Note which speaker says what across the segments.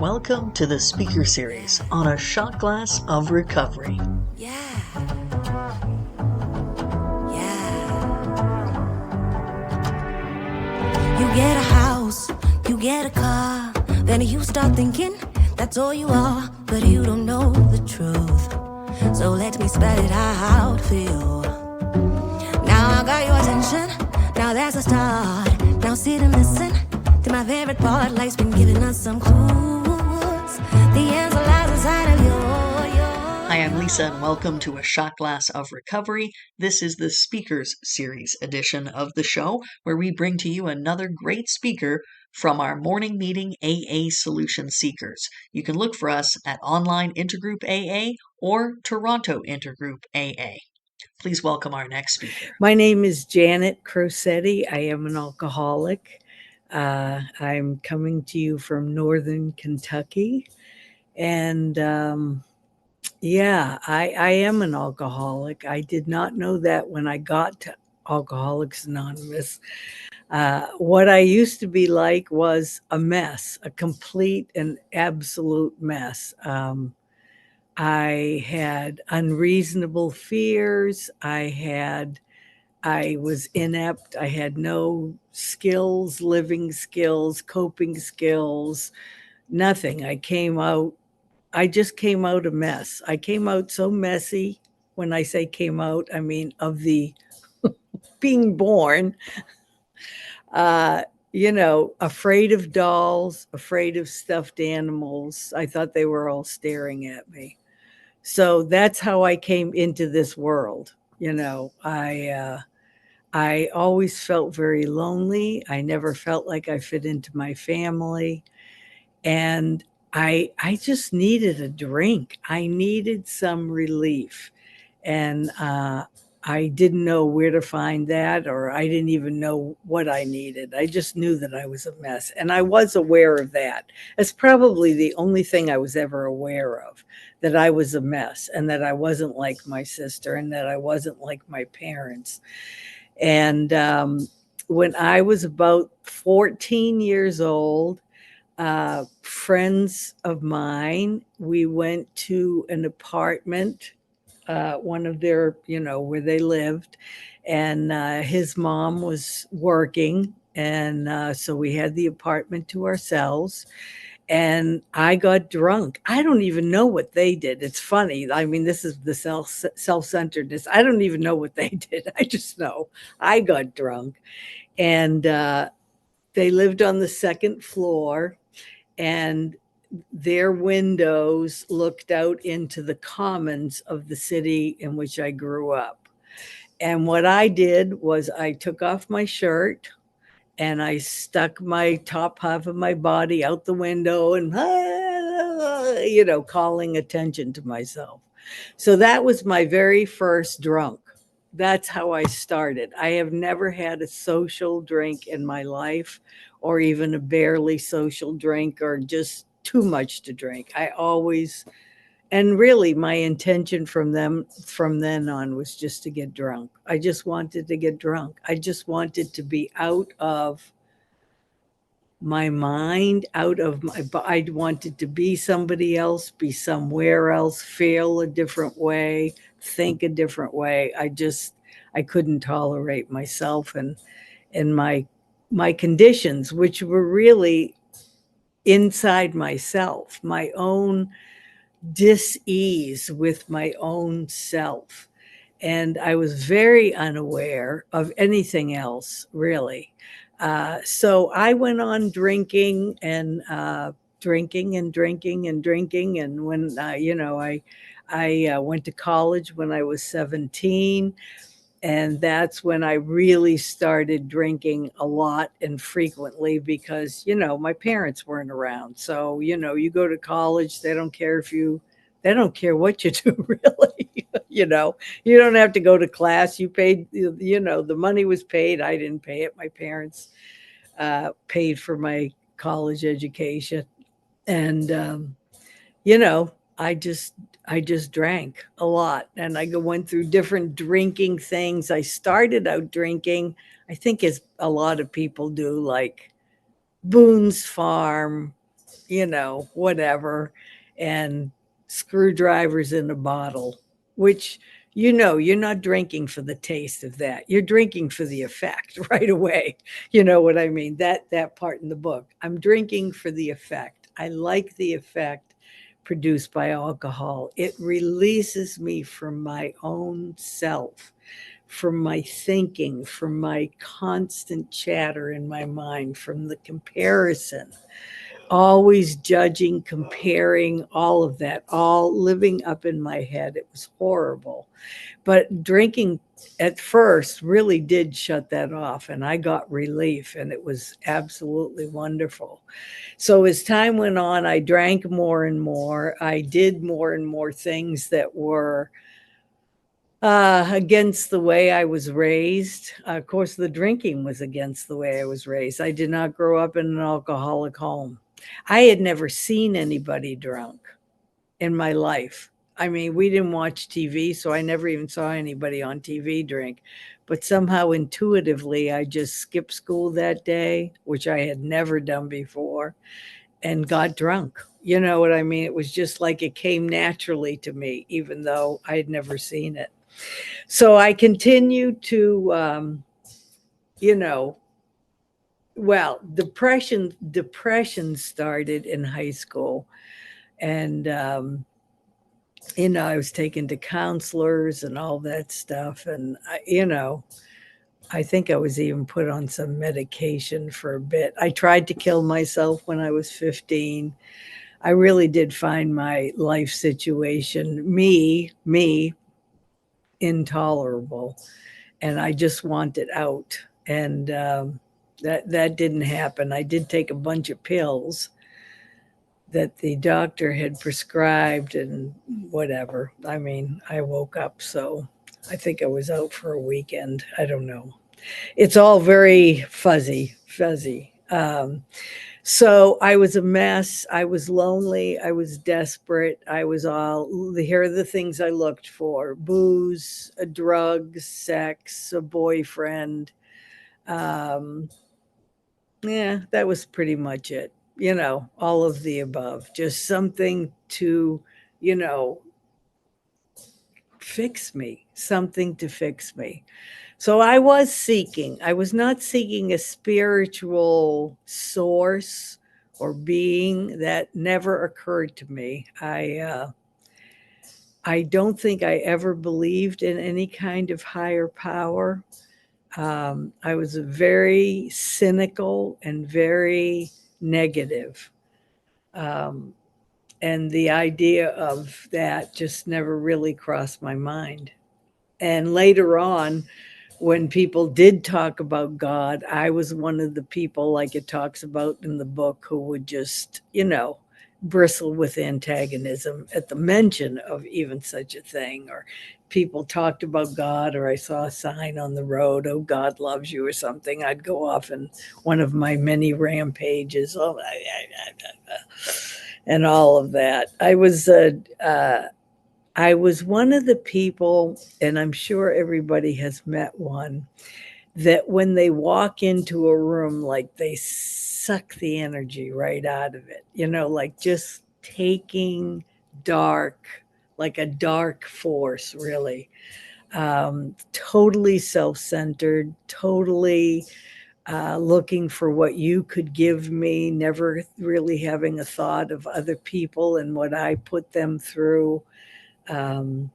Speaker 1: Welcome to the speaker series on a shot glass of recovery.
Speaker 2: Yeah. You get a house, you get a car, then you start thinking that's all you are, but you don't know the truth. So let me spell it out for you. Now I got your attention, now there's a start. Now sit and listen to my favorite part. Life's been giving us some clues. The answer lies inside of you.
Speaker 1: Hi, I'm Lisa, and welcome to A Shot Glass of Recovery. This is the Speakers Series edition of the show, where we bring to you another great speaker from our morning meeting AA Solution Seekers. You can look for us at Online Intergroup AA or Toronto Intergroup AA. Please welcome our next speaker.
Speaker 3: My name is Janet Crosetti. I am an alcoholic. I'm coming to you from Northern Kentucky. And I am an alcoholic. I did not know that when I got to Alcoholics Anonymous. What I used to be like was a mess, a complete and absolute mess. I had unreasonable fears. I was inept. I had no skills, living skills, coping skills, nothing. I just came out a mess. I came out so messy. When I say came out, I mean of the being born, afraid of dolls, afraid of stuffed animals. I thought they were all staring at me. So that's how I came into this world. I always felt very lonely. I never felt like I fit into my family. And I just needed a drink. I needed some relief. And I didn't know where to find that, or I didn't even know what I needed. I just knew that I was a mess. And I was aware of that. It's probably the only thing I was ever aware of, that I was a mess and that I wasn't like my sister and that I wasn't like my parents. And when I was about 14 years old, friends of mine, we went to an apartment, one of their, where they lived, and his mom was working. And so we had the apartment to ourselves. And I got drunk. I don't even know what they did. It's funny. I mean, this is the self-centeredness. I don't even know what they did. I just know I got drunk. And they lived on the second floor, and their windows looked out into the commons of the city in which I grew up. And what I did was I took off my shirt and I stuck my top half of my body out the window and, calling attention to myself. So that was my very first drunk. That's how I started. I have never had a social drink in my life, or even a barely social drink, or just too much to drink. And really my intention from then on was just to get drunk. I just wanted to get drunk. I just wanted to be out of my mind, I wanted to be somebody else, be somewhere else, feel a different way, think a different way. I couldn't tolerate myself and my conditions, which were really inside myself, my own dis-ease with my own self. And I was very unaware of anything else, really. So I went on drinking and drinking and drinking and drinking. And when, I went to college when I was 17. And that's when I really started drinking a lot and frequently because, my parents weren't around. So, you go to college, they don't care what you do, really. You don't have to go to class. You paid, the money was paid. I didn't pay it. My parents paid for my college education. And, you know, I just I just drank a lot, and I went through different drinking things. I started out drinking, I think as a lot of people do, like Boone's Farm, whatever, and screwdrivers in a bottle, which, you're not drinking for the taste of that. You're drinking for the effect right away. You know what I mean? That part in the book. I'm drinking for the effect. I like the effect produced by alcohol. It releases me from my own self, from my thinking, from my constant chatter in my mind, from the comparison, always judging, comparing, all of that, all living up in my head. It was horrible. But drinking at first really did shut that off, and I got relief, and it was absolutely wonderful. So as time went on, I drank more and more. I did more and more things that were against the way I was raised. Of course, the drinking was against the way I was raised. I did not grow up in an alcoholic home. I had never seen anybody drunk in my life. I mean, we didn't watch TV, so I never even saw anybody on TV drink. But somehow intuitively, I just skipped school that day, which I had never done before, and got drunk. You know what I mean? It was just like it came naturally to me, even though I had never seen it. So I continued to, you know, well, depression started in high school, and I was taken to counselors and all that stuff, and I think I was even put on some medication for a bit. I tried to kill myself when I was 15. I really did find my life situation, me intolerable, and I just wanted out. And that didn't happen. I did take a bunch of pills that the doctor had prescribed, and whatever. I mean, I woke up, so I think I was out for a weekend. I don't know. It's all very fuzzy. So I was a mess. I was lonely. I was desperate. I was here are the things I looked for: booze, drugs, sex, a boyfriend. Um, yeah, that was pretty much it. All of the above. Just something to, you know, fix me, something to fix me. So I was seeking. I was not seeking a spiritual source or being. That never occurred to me. I don't think I ever believed in any kind of higher power. I was very cynical and very negative. Um, and the idea of that just never really crossed my mind. And later on, when people did talk about God, I was one of the people, like it talks about in the book, who would just, bristle with antagonism at the mention of even such a thing. Or people talked about God, or I saw a sign on the road, "Oh, God loves you," or something. I'd go off in one of my many rampages. And all of that. I was one of the people, and I'm sure everybody has met one, that when they walk into a room, like they suck the energy right out of it, like just taking dark, like a dark force, really. Totally self centered, totally looking for what you could give me, never really having a thought of other people and what I put them through. Um,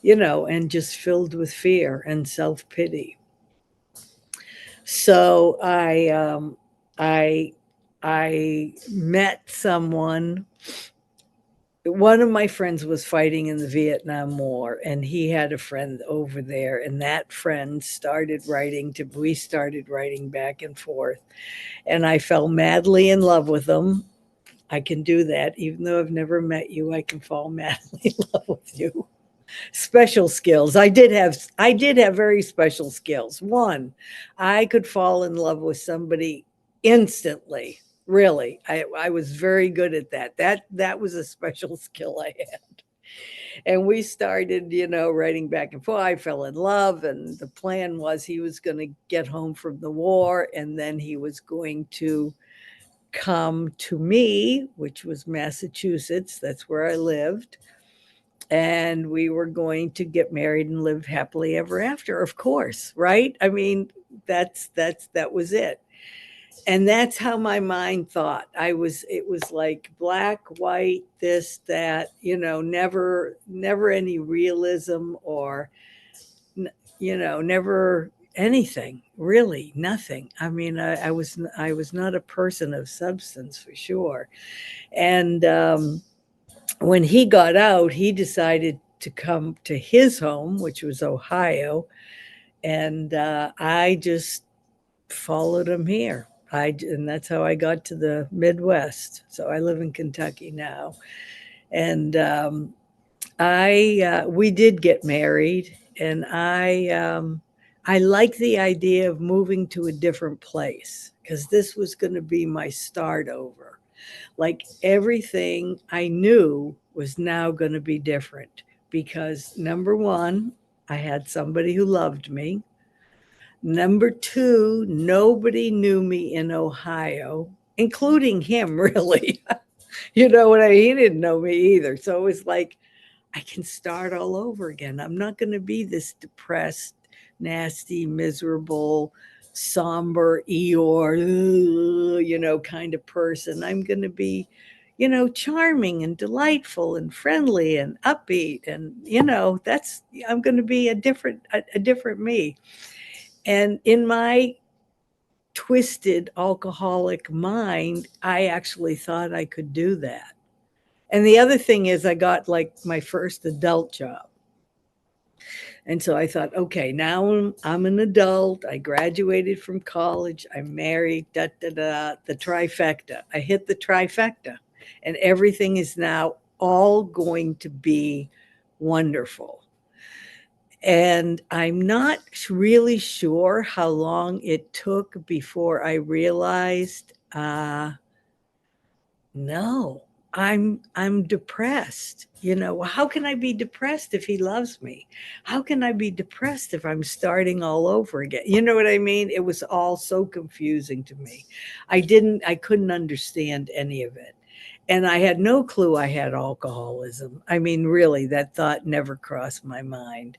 Speaker 3: and just filled with fear and self pity. So I I met someone. One of my friends was fighting in the Vietnam War, and he had a friend over there, and that friend started writing to. We started writing back and forth, and I fell madly in love with him. I can do that, even though I've never met you. I can fall madly in love with you. Special skills. I did have very special skills. One, I could fall in love with somebody instantly. Really. I was very good at that. That was a special skill I had. And we started, writing back and forth. I fell in love, and the plan was he was going to get home from the war, and then he was going to come to me, which was Massachusetts. That's where I lived. And we were going to get married and live happily ever after, of course, right? I mean, that was it. And that's how my mind thought. It was like black, white, this, that, never any realism or, never anything, really nothing. I mean, I was not a person of substance for sure. And when he got out, he decided to come to his home, which was Ohio, and I just followed him here. And that's how I got to the Midwest. So I live in Kentucky now, and we did get married, and I like the idea of moving to a different place because this was going to be my start over. Like everything I knew was now going to be different because number one, I had somebody who loved me. Number two, nobody knew me in Ohio, including him, really. You know what I mean? He didn't know me either. So it was like, I can start all over again. I'm not going to be this depressed, nasty, miserable, somber, Eeyore, kind of person. I'm going to be, charming and delightful and friendly and upbeat. And, I'm going to be a different me. And in my twisted alcoholic mind, I actually thought I could do that. And the other thing is, I got like my first adult job. And so I thought, okay, now I'm an adult. I graduated from college. I'm married, the trifecta. I hit the trifecta. And everything is now all going to be wonderful. And I'm not really sure how long it took before I realized, no, I'm depressed. How can I be depressed if he loves me? How can I be depressed if I'm starting all over again? You know what I mean? It was all so confusing to me. I couldn't understand any of it. And I had no clue I had alcoholism. I mean, really, that thought never crossed my mind.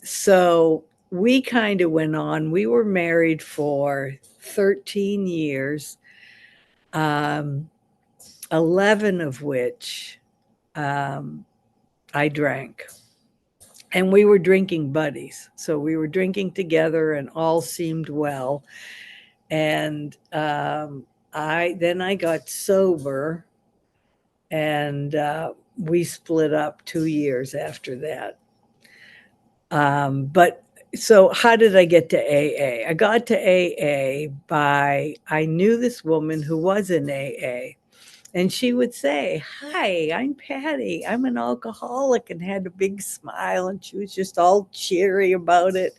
Speaker 3: So we kind of went on. We were married for 13 years. 11 of which I drank. And we were drinking buddies. So we were drinking together and all seemed well. And I got sober, and we split up 2 years after that. But so how did I get to AA? I got to AA I knew this woman who was in AA. And she would say, "Hi, I'm Patty. I'm an alcoholic," and had a big smile. And she was just all cheery about it.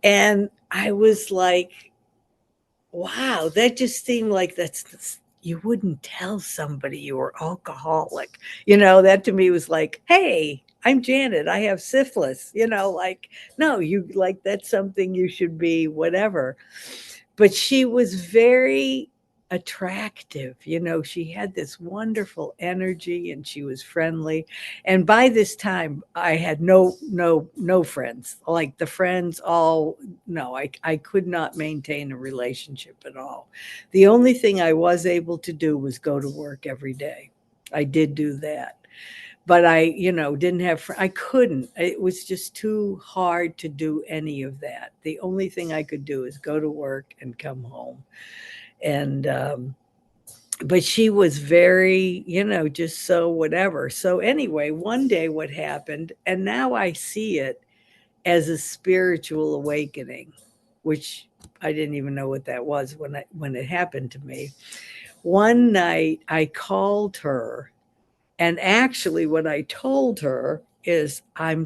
Speaker 3: And I was like, wow, that just seemed like you wouldn't tell somebody you were alcoholic. That to me was like, hey, I'm Janet. I have syphilis. Like, no, that's something you should be, whatever. But she was very attractive. She had this wonderful energy and she was friendly. And by this time I had no friends. Like the friends all, no, I could not maintain a relationship at all. The only thing I was able to do was go to work every day. I did do that. But I, didn't have, I couldn't, it was just too hard to do any of that. The only thing I could do is go to work and come home. And, but she was very, just so whatever. So anyway, one day what happened, and now I see it as a spiritual awakening, which I didn't even know what that was when it happened to me. One night I called her. And actually, what I told her is, I'm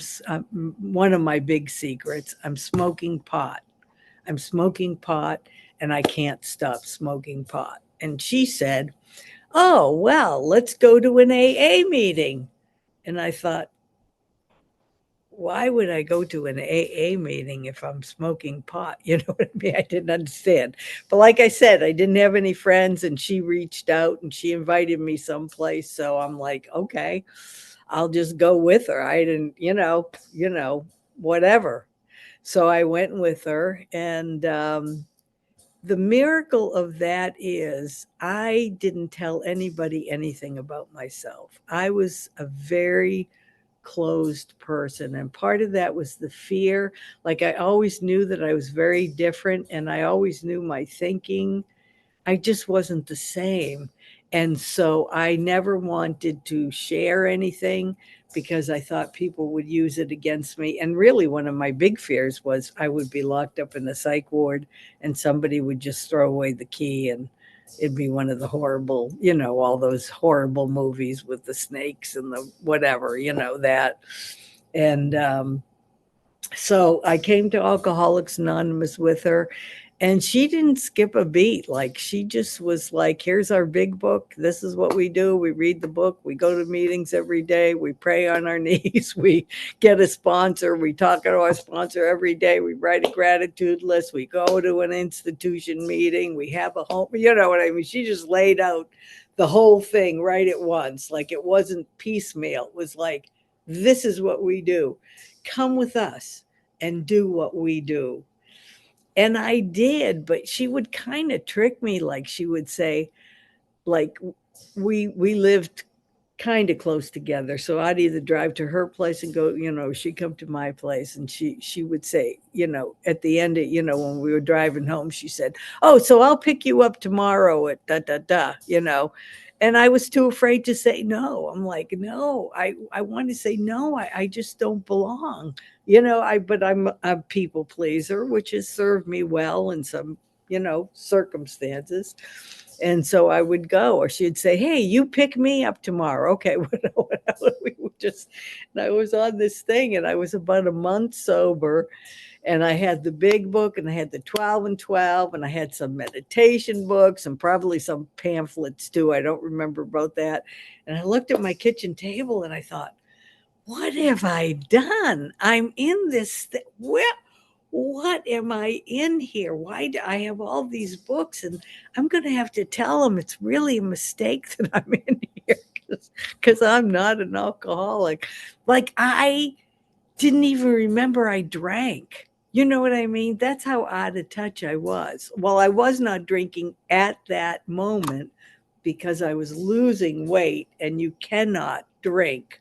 Speaker 3: one of my big secrets. I'm smoking pot. I'm smoking pot, and I can't stop smoking pot. And she said, "Oh, well, let's go to an AA meeting." And I thought, why would I go to an AA meeting if I'm smoking pot? You know what I mean? I didn't understand. But like I said, I didn't have any friends, and she reached out and she invited me someplace. So I'm like, okay, I'll just go with her. I didn't, whatever. So I went with her, and the miracle of that is I didn't tell anybody anything about myself. I was a very closed person, and part of that was the fear. Like, I always knew that I was very different, and I always knew my thinking, I just wasn't the same. And so I never wanted to share anything because I thought people would use it against me. And really, one of my big fears was I would be locked up in the psych ward and somebody would just throw away the key, and it'd be one of the horrible, all those horrible movies with the snakes and the whatever, that. And so I came to Alcoholics Anonymous with her, and she didn't skip a beat. Like, she just was like, here's our big book. This is what we do. We read the book. We go to meetings every day. We pray on our knees. We get a sponsor. We talk to our sponsor every day. We write a gratitude list. We go to an institution meeting. We have a home. You know what I mean? She just laid out the whole thing right at once. Like, it wasn't piecemeal. It was like, this is what we do. Come with us and do what we do. And I did, but she would kind of trick me. Like, she would say, like, we lived kind of close together, so I'd either drive to her place and go, she'd come to my place, and she would say, at the end of, when we were driving home, she said, oh, so I'll pick you up tomorrow at da da da, and I was too afraid to say no. I'm like, no, I want to say no. I just don't belong, but I'm a people pleaser, which has served me well in some, circumstances. And so I would go, or she'd say, hey, you pick me up tomorrow. Okay. We would just, and I was on this thing, and I was about a month sober, and I had the big book, and I had the 12 and 12, and I had some meditation books and probably some pamphlets too. I don't remember about that. And I looked at my kitchen table and I thought, what have I done? I'm in this thing. What am I in here? Why do I have all these books? And I'm going to have to tell them it's really a mistake that I'm in here, because I'm not an alcoholic. Like, I didn't even remember I drank. You know what I mean? That's how out of touch I was. Well, I was not drinking at that moment because I was losing weight, and you cannot drink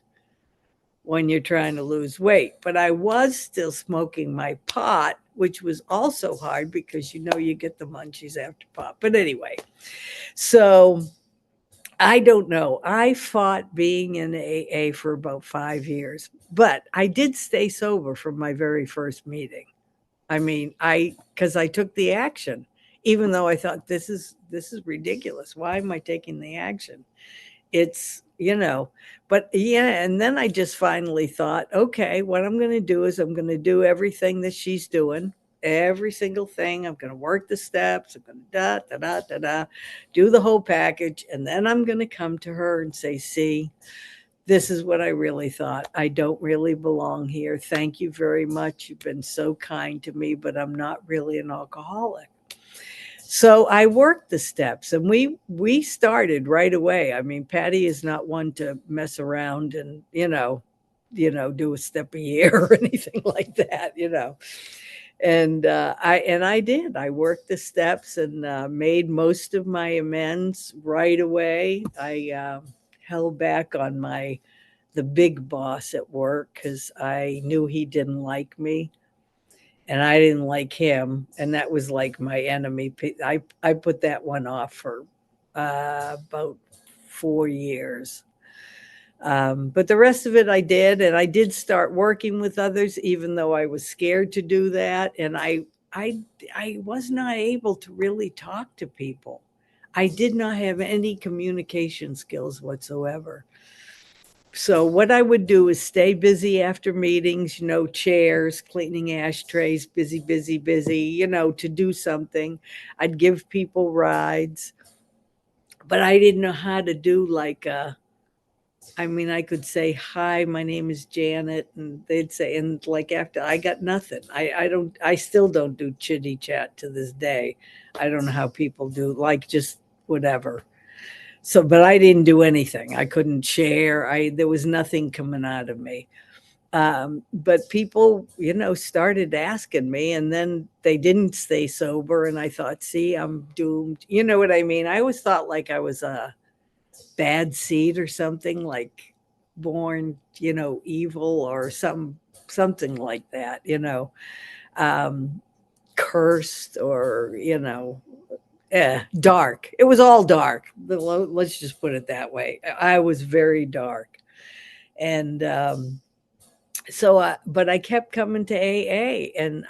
Speaker 3: when you're trying to lose weight. But I was still smoking my pot, which was also hard because you get the munchies after pot. But anyway, so I don't know. I fought being in AA for about 5 years, but I did stay sober from my very first meeting. I mean, because I took the action, even though I thought this is ridiculous. Why am I taking the action? It's, but yeah. And then I just finally thought, okay, what I'm going to do is I'm going to do everything that she's doing, every single thing. I'm going to work the steps. I'm going to da, da, da, da, da, do the whole package. And then I'm going to come to her and say, see, this is what I really thought. I don't really belong here. Thank you very much. You've been so kind to me, but I'm not really an alcoholic. So I worked the steps, and we started right away. I mean, Patty is not one to mess around and, do a step a year or anything like that, And I did. I worked the steps and made most of my amends right away. I held back on the big boss at work because I knew he didn't like me, and I didn't like him, and that was like my enemy. I put that one off for about 4 years. But the rest of it I did, and I did start working with others, even though I was scared to do that. And I was not able to really talk to people. I did not have any communication skills whatsoever. So what I would do is stay busy after meetings, chairs, cleaning ashtrays, busy, busy, busy, to do something. I'd give people rides, but I didn't know how to do like I mean, I could say, hi, my name is Janet. And they'd say, and like after I got nothing, I still don't do chitty chat to this day. I don't know how people do, like just whatever. So, but I didn't do anything. I couldn't share. There was nothing coming out of me. But people, started asking me, and then they didn't stay sober. And I thought, see, I'm doomed. You know what I mean? I always thought like I was a bad seed or something, like born, evil or something like that, um, cursed or, dark. It was all dark. Let's just put it that way. I was very dark. And but I kept coming to AA, and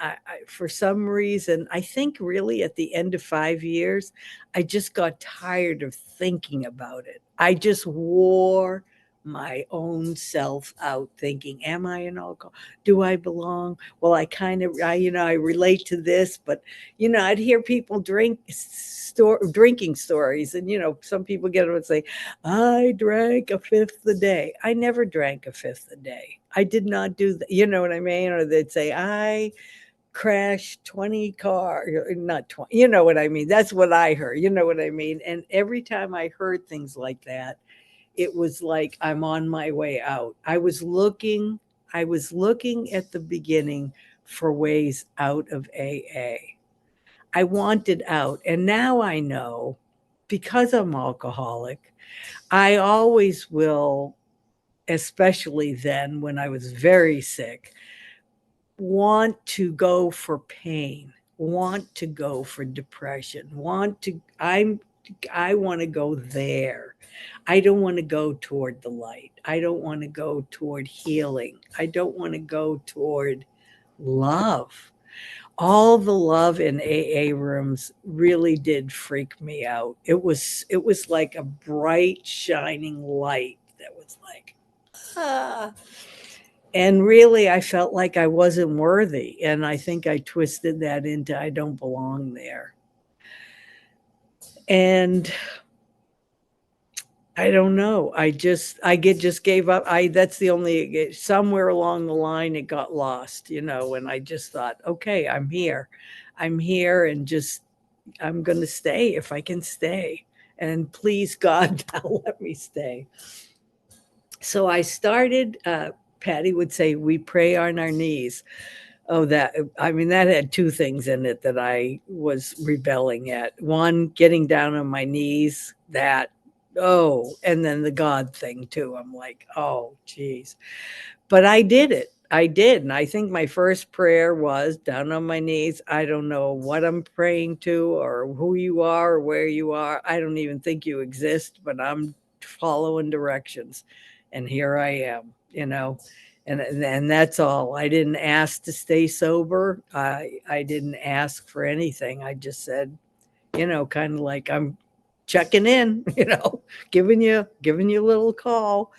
Speaker 3: for some reason, I think really at the end of 5 years, I just got tired of thinking about it. I just wore my own self out thinking, am I an alcoholic? Do I belong? Well, I relate to this, but I'd hear people drinking stories, and some people get up and say, I drank a fifth a day. I never drank a fifth a day. I did not do that. You know what I mean? Or they'd say, I crashed 20 cars, not 20. You know what I mean? That's what I heard. You know what I mean? And every time I heard things like that, it was like I'm on my way out. I was looking at the beginning for ways out of AA. I wanted out. And now I know, because I'm alcoholic, I always will, especially then when I was very sick, want to go for pain, want to go for depression, I want to go there. I don't want to go toward the light. I don't want to go toward healing. I don't want to go toward love. All the love in AA rooms really did freak me out. It was like a bright shining light that was like, ah. And really I felt like I wasn't worthy, and I think I twisted that into I don't belong there. And I don't know. I just gave up. I That's the only, somewhere along the line it got lost, and I just thought, okay, I'm here. I'm here, and just I'm going to stay if I can stay. And please God, now let me stay. So I started, Patty would say, we pray on our knees. Oh, I mean, that had two things in it that I was rebelling at. One, getting down on my knees, and then the God thing too. I'm like, oh, geez. But I did it. I did. And I think my first prayer was down on my knees. I don't know what I'm praying to or who you are or where you are. I don't even think you exist, but I'm following directions. And here I am, and that's all. I didn't ask to stay sober. I didn't ask for anything. I just said, kind of like I'm checking in, giving you a little call.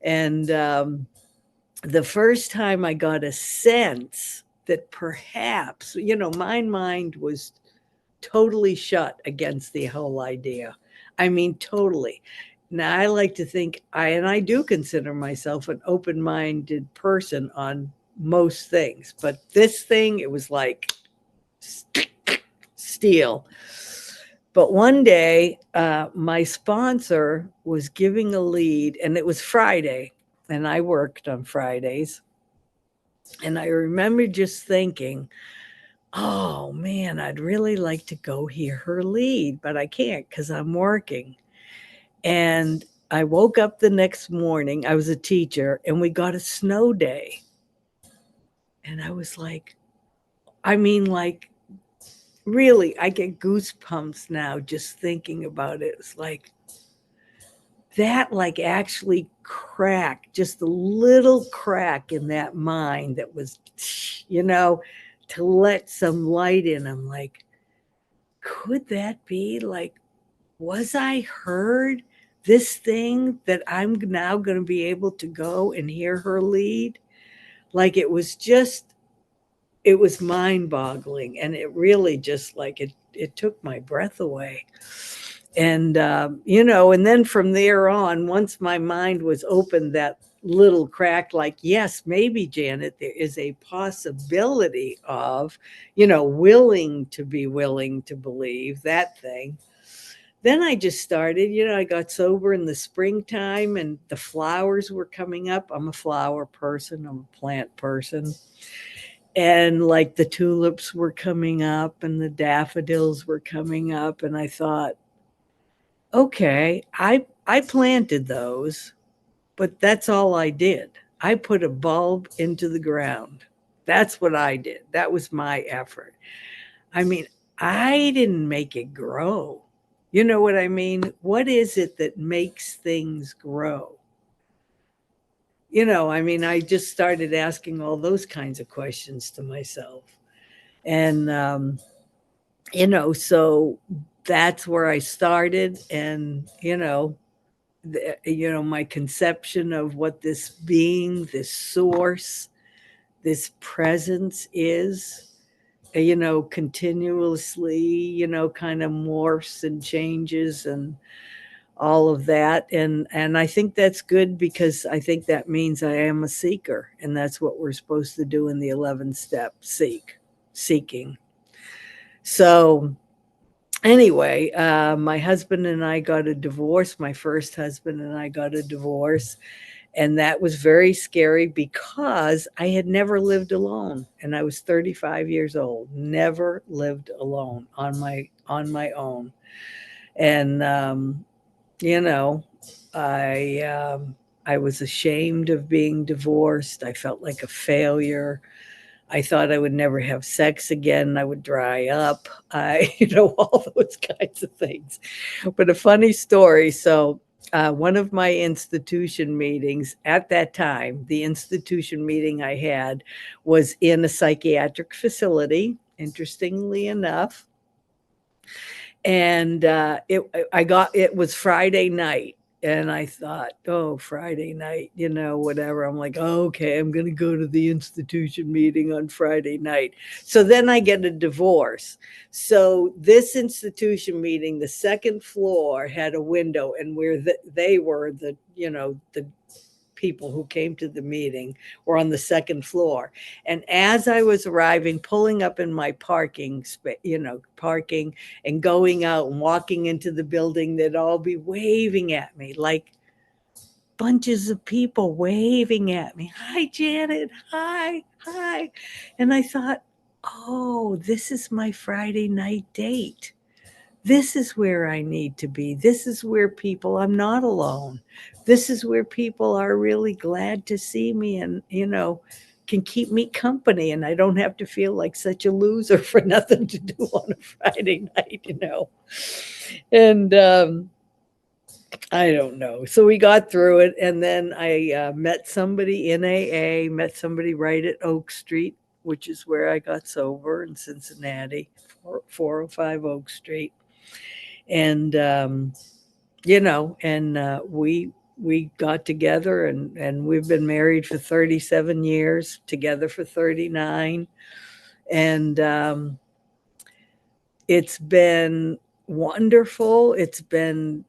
Speaker 3: And the first time I got a sense that perhaps, my mind was totally shut against the whole idea. I mean, totally. Now, I like to think and I do consider myself an open minded person on most things, but this thing, it was like steel. But one day, my sponsor was giving a lead, and it was Friday, and I worked on Fridays. And I remember just thinking, oh man, I'd really like to go hear her lead, but I can't because I'm working. And I woke up the next morning. I was a teacher, and we got a snow day. And I was like, I mean, like, really, I get goosebumps now just thinking about it. It's like that, like, actually cracked, just a little crack in that mind that was, to let some light in. I'm like, could that be like, was I heard this thing that I'm now going to be able to go and hear her lead? Like, it was mind boggling. And it really just like, it took my breath away. And, and then from there on, once my mind was opened, that little crack, like, yes, maybe, Janet, there is a possibility of, willing to believe that thing. Then I just started, I got sober in the springtime and the flowers were coming up. I'm a flower person, I'm a plant person. And like the tulips were coming up and the daffodils were coming up. And I thought, okay, I planted those, but that's all I did. I put a bulb into the ground. That's what I did. That was my effort. I mean, I didn't make it grow. You know what I mean? What is it that makes things grow? I just started asking all those kinds of questions to myself. And, so that's where I started. And, my conception of what this being, this source, this presence is, continuously, kind of morphs and changes and all of that. And I think that's good because I think that means I am a seeker. And that's what we're supposed to do in the 11th step, seeking. So anyway, my husband and I got a divorce. My first husband and I got a divorce. And that was very scary because I had never lived alone. And I was 35 years old, never lived alone on my own. And, you know, I was ashamed of being divorced. I felt like a failure. I thought I would never have sex again. I would dry up. All those kinds of things. But a funny story. So, one of my institution meetings at that time, the institution meeting I had was in a psychiatric facility, interestingly enough. And it was Friday night. And I thought, oh, Friday night, whatever. I'm like, oh, okay, I'm going to go to the institution meeting on Friday night. So then I get a divorce. So this institution meeting, the second floor had a window, and where they were, the people who came to the meeting were on the second floor. And as I was arriving, pulling up in my parking and going out and walking into the building, they'd all be waving at me, like bunches of people waving at me. Hi, Janet. Hi. And I thought, oh, this is my Friday night date. This is where I need to be. This is where I'm not alone. This is where people are really glad to see me and, can keep me company. And I don't have to feel like such a loser for nothing to do on a Friday night. And I don't know. So we got through it. And then I met somebody in AA, met somebody right at Oak Street, which is where I got sober in Cincinnati, 405 Oak Street. And we got together and we've been married for 37 years, together for 39. And it's been wonderful. It's been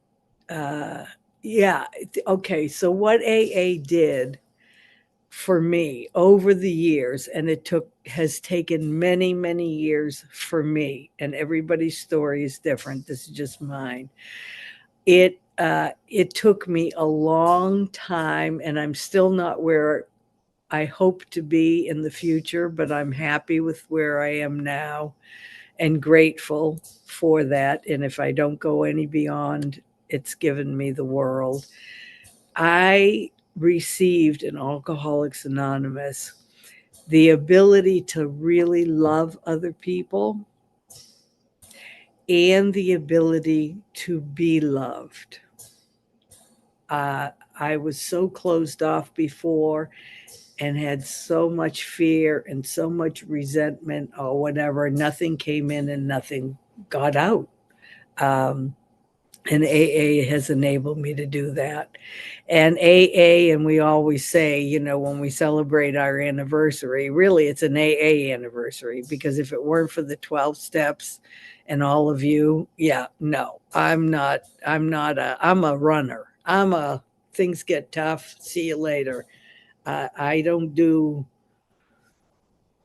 Speaker 3: okay. So what AA did for me over the years, and has taken many, many years for me, and everybody's story is different. This is just mine. It took me a long time, and I'm still not where I hope to be in the future, but I'm happy with where I am now and grateful for that. And if I don't go any beyond, it's given me the world. I received in Alcoholics Anonymous the ability to really love other people and the ability to be loved. I was so closed off before and had so much fear and so much resentment or whatever. Nothing came in and nothing got out. And AA has enabled me to do that. And AA, and we always say, when we celebrate our anniversary, really it's an AA anniversary, because if it weren't for the 12 steps and all of you, yeah, no, I'm a runner. Things get tough. See you later. I don't do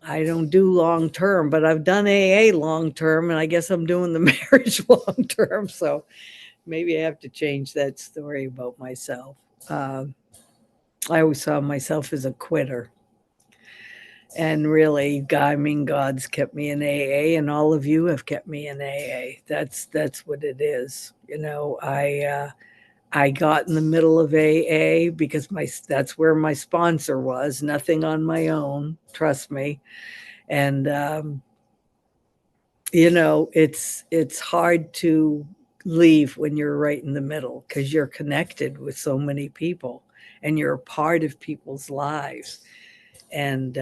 Speaker 3: long term, but I've done AA long term, and I guess I'm doing the marriage long term. So maybe I have to change that story about myself. Um, I always saw myself as a quitter. And really, I mean, God's kept me in AA, and all of you have kept me in AA. That's what it is. I got in the middle of AA because that's where my sponsor was. Nothing on my own, trust me. And it's hard to leave when you're right in the middle because you're connected with so many people, and you're a part of people's lives. And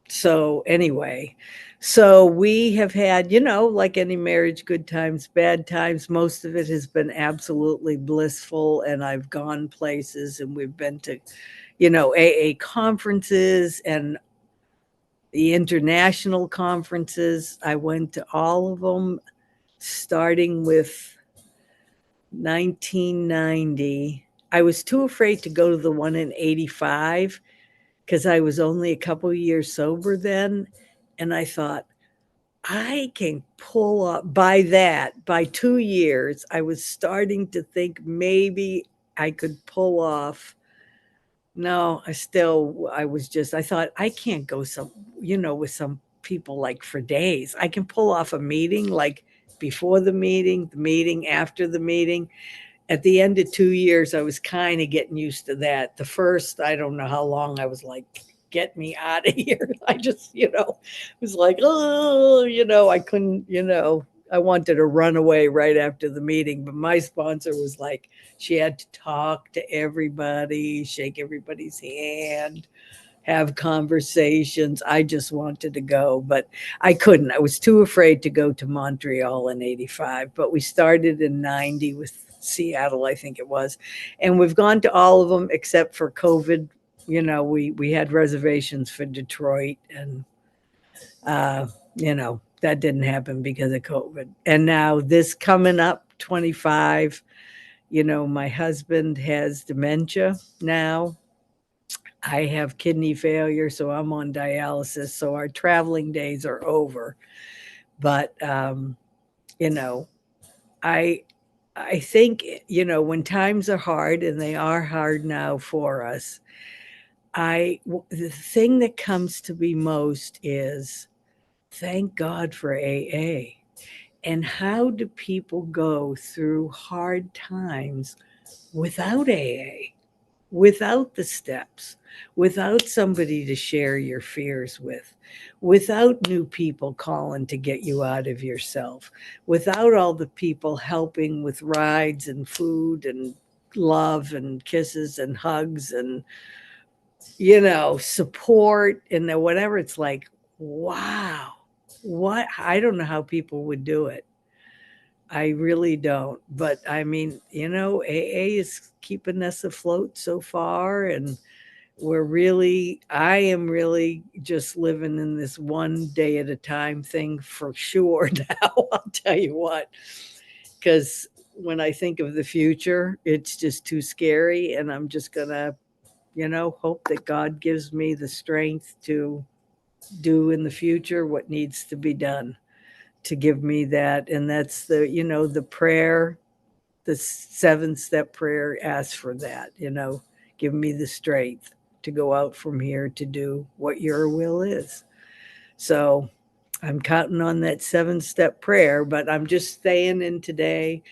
Speaker 3: so anyway, so we have had, like any marriage, good times, bad times. Most of it has been absolutely blissful, and I've gone places, and we've been to, AA conferences and the international conferences. I went to all of them, starting with 1990. I was too afraid to go to the one in 85 because I was only a couple years sober then. And I thought, I can pull up by 2 years, I was starting to think maybe I could pull off. No, I thought I can't go with some people like for days. I can pull off a meeting like before the meeting, after the meeting. At the end of 2 years, I was kind of getting used to that. The first, I don't know how long, I was like, get me out of here. I just, was like, oh, I couldn't, I wanted to run away right after the meeting. But my sponsor was like, she had to talk to everybody, shake everybody's hand, have conversations. I just wanted to go, but I couldn't. I was too afraid to go to Montreal in 85, but we started in 90 with Seattle, I think it was. And we've gone to all of them except for COVID. We had reservations for Detroit, and that didn't happen because of COVID. And now this coming up 25, my husband has dementia now. I have kidney failure, so I'm on dialysis. So our traveling days are over. But you know, I I think when times are hard, and they are hard now for us. The thing that comes to me most is thank God for AA. And how do people go through hard times without AA? Without the steps, without somebody to share your fears with, without new people calling to get you out of yourself, without all the people helping with rides and food and love and kisses and hugs and, support and whatever. It's like, wow, what? I don't know how people would do it. I really don't. But I mean, AA is keeping us afloat so far. And I am really just living in this one day at a time thing for sure now. I'll tell you what, because when I think of the future, it's just too scary. And I'm just going to, hope that God gives me the strength to do in the future what needs to be done to give me that. And that's the prayer, the 7-step prayer asks for that, give me the strength to go out from here to do what your will is. So I'm counting on that 7-step prayer, but I'm just staying in today.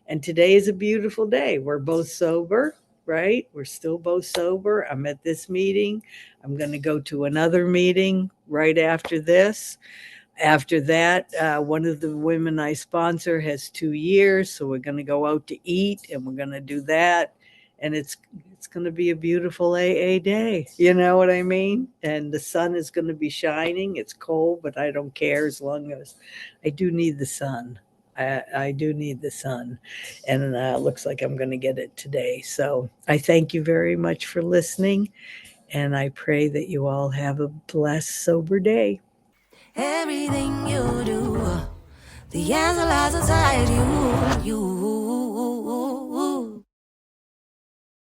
Speaker 3: And today is a beautiful day. We're both sober, right? We're still both sober. I'm at this meeting. I'm going to go to another meeting right after this. After that, one of the women I sponsor has 2 years, so we're going to go out to eat, and we're going to do that, and it's going to be a beautiful AA day. You know what I mean? And the sun is going to be shining. It's cold, but I don't care as long as I do need the sun. I do need the sun, and it looks like I'm going to get it today. So I thank you very much for listening, and I pray that you all have a blessed, sober day.
Speaker 2: Everything you do The answer lies inside you, you.